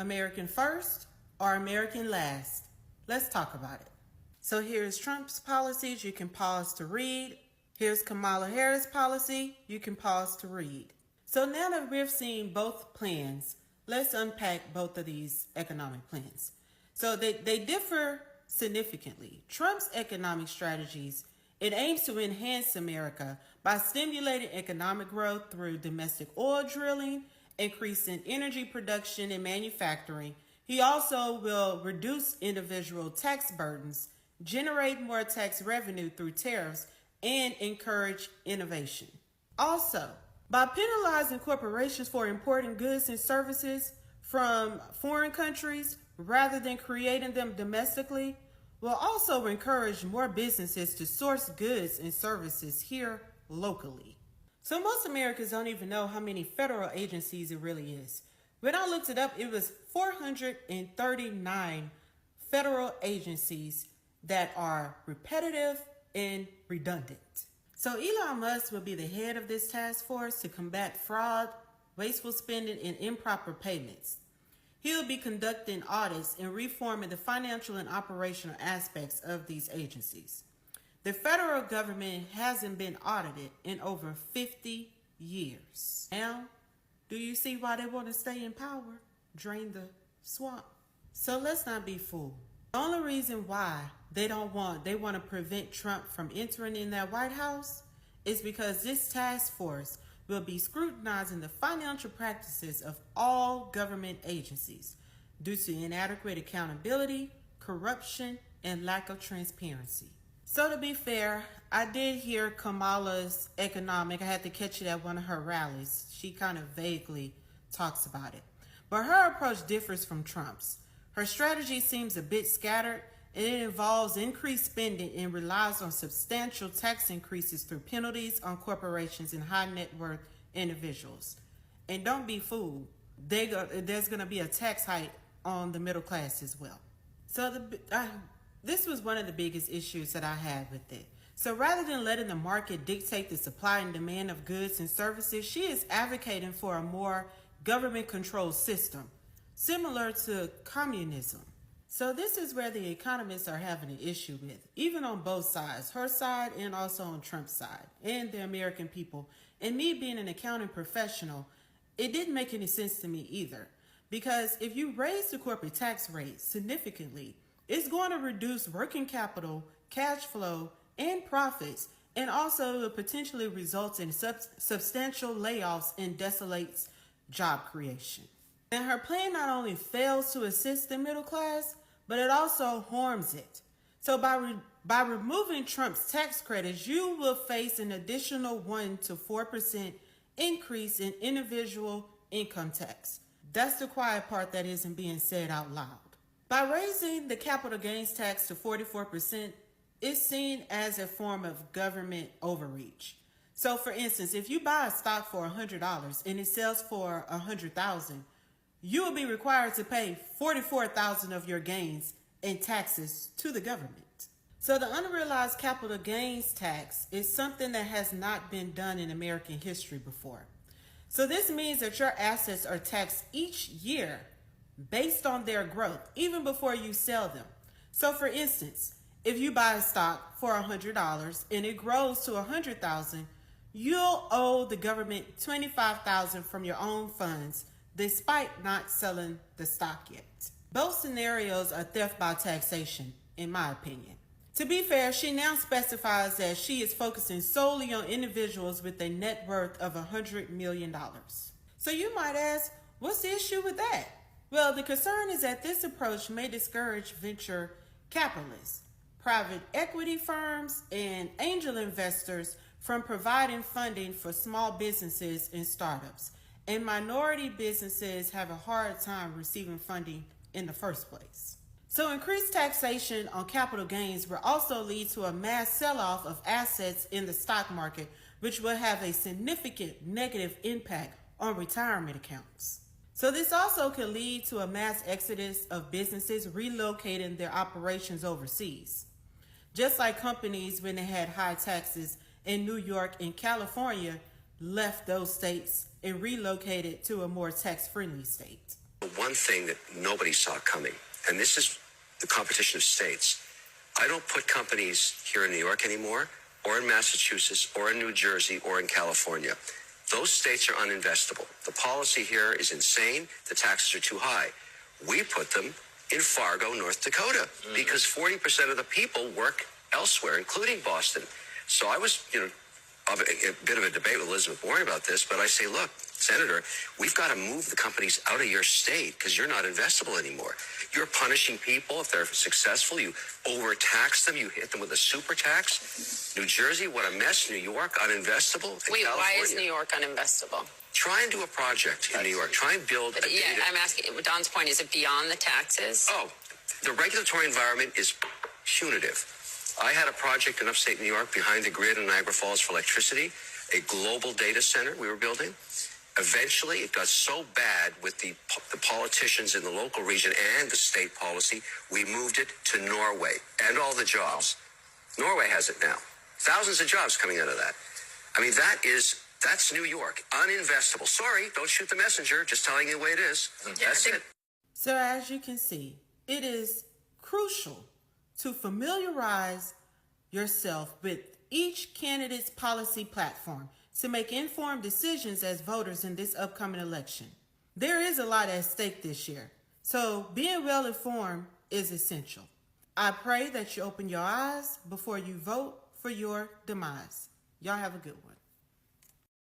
American first or American last? Let's talk about it. So here's Trump's policies. You can pause to read. Here's Kamala Harris' policy. You can pause to read. So now that we've seen both plans, let's unpack both of these economic plans. So they differ significantly. Trump's economic strategies, it aims to enhance America by stimulating economic growth through domestic oil drilling, increasing energy production and manufacturing. He also will reduce individual tax burdens, generate more tax revenue through tariffs, and encourage innovation. Also, by penalizing corporations for importing goods and services from foreign countries rather than creating them domestically, will also encourage more businesses to source goods and services here locally. So most Americans don't even know how many federal agencies it really is. When I looked it up, it was 439 federal agencies that are repetitive and redundant. So Elon Musk will be the head of this task force to combat fraud, wasteful spending, and improper payments. He will be conducting audits and reforming the financial and operational aspects of these agencies. The federal government hasn't been audited in over 50 years. Now, do you see why they want to stay in power? Drain the swamp. So let's not be fooled. The only reason why they want to prevent Trump from entering in that White House is because this task force will be scrutinizing the financial practices of all government agencies due to inadequate accountability, corruption, and lack of transparency. So to be fair, I did hear Kamala's economic. I had to catch it at one of her rallies. She kind of vaguely talks about it. But her approach differs from Trump's. Her strategy seems a bit scattered, and it involves increased spending and relies on substantial tax increases through penalties on corporations and high net worth individuals. And don't be fooled, there's going to be a tax hike on the middle class as well. So this was one of the biggest issues that I had with it. So rather than letting the market dictate the supply and demand of goods and services, she is advocating for a more government-controlled system, similar to communism. So this is where the economists are having an issue with, even on both sides, her side and also on Trump's side, and the American people. And me being an accounting professional, it didn't make any sense to me either. Because if you raise the corporate tax rate significantly, it's going to reduce working capital, cash flow, and profits, and also potentially results in substantial layoffs and desolates job creation. And her plan not only fails to assist the middle class, but it also harms it. So by removing Trump's tax credits, you will face an additional 1 to 4% increase in individual income tax. That's the quiet part that isn't being said out loud. By raising the capital gains tax to 44%, it's seen as a form of government overreach. So for instance, if you buy a stock for $100 and it sells for $100,000, you will be required to pay $44,000 of your gains in taxes to the government. So the unrealized capital gains tax is something that has not been done in American history before. So this means that your assets are taxed each year based on their growth, even before you sell them. So for instance, if you buy a stock for $100 and it grows to $100,000, you'll owe the government $25,000 from your own funds, despite not selling the stock yet. Both scenarios are theft by taxation, in my opinion. To be fair, she now specifies that she is focusing solely on individuals with a net worth of $100 million. So you might ask, what's the issue with that? Well, the concern is that this approach may discourage venture capitalists, private equity firms, and angel investors from providing funding for small businesses and startups. And minority businesses have a hard time receiving funding in the first place. So increased taxation on capital gains will also lead to a mass sell-off of assets in the stock market, which will have a significant negative impact on retirement accounts. So this also could lead to a mass exodus of businesses relocating their operations overseas. Just like companies, when they had high taxes in New York and California, left those states and relocated to a more tax-friendly state. One thing that nobody saw coming, and this is the competition of states. I don't put companies here in New York anymore, or in Massachusetts, or in New Jersey, or in California. Those states are uninvestable. The policy here is insane. The taxes are too high. We put them in Fargo, North Dakota, because 40% of the people work elsewhere, including Boston. So I was, a bit of a debate with Elizabeth Warren about this, but I say, look, Senator, we've got to move the companies out of your state because you're not investable anymore. You're punishing people if they're successful. You overtax them. You hit them with a super tax. New Jersey, what a mess. New York, uninvestable. Wait, why is New York uninvestable? Try and do a project in New York. Try and build a data. I'm asking, Don's point, is it beyond the taxes? Oh, the regulatory environment is punitive. I had a project in upstate New York behind the grid in Niagara Falls for electricity, a global data center we were building. Eventually, it got so bad with the politicians in the local region and the state policy, we moved it to Norway and all the jobs. Norway has it now. Thousands of jobs coming out of that. I mean, that's New York. Uninvestable. Sorry, don't shoot the messenger. Just telling you the way it is. That's it. So as you can see, it is crucial to familiarize yourself with each candidate's policy platform to make informed decisions as voters in this upcoming election. There is a lot at stake this year, so being well informed is essential. I pray that you open your eyes before you vote for your demise. Y'all have a good one.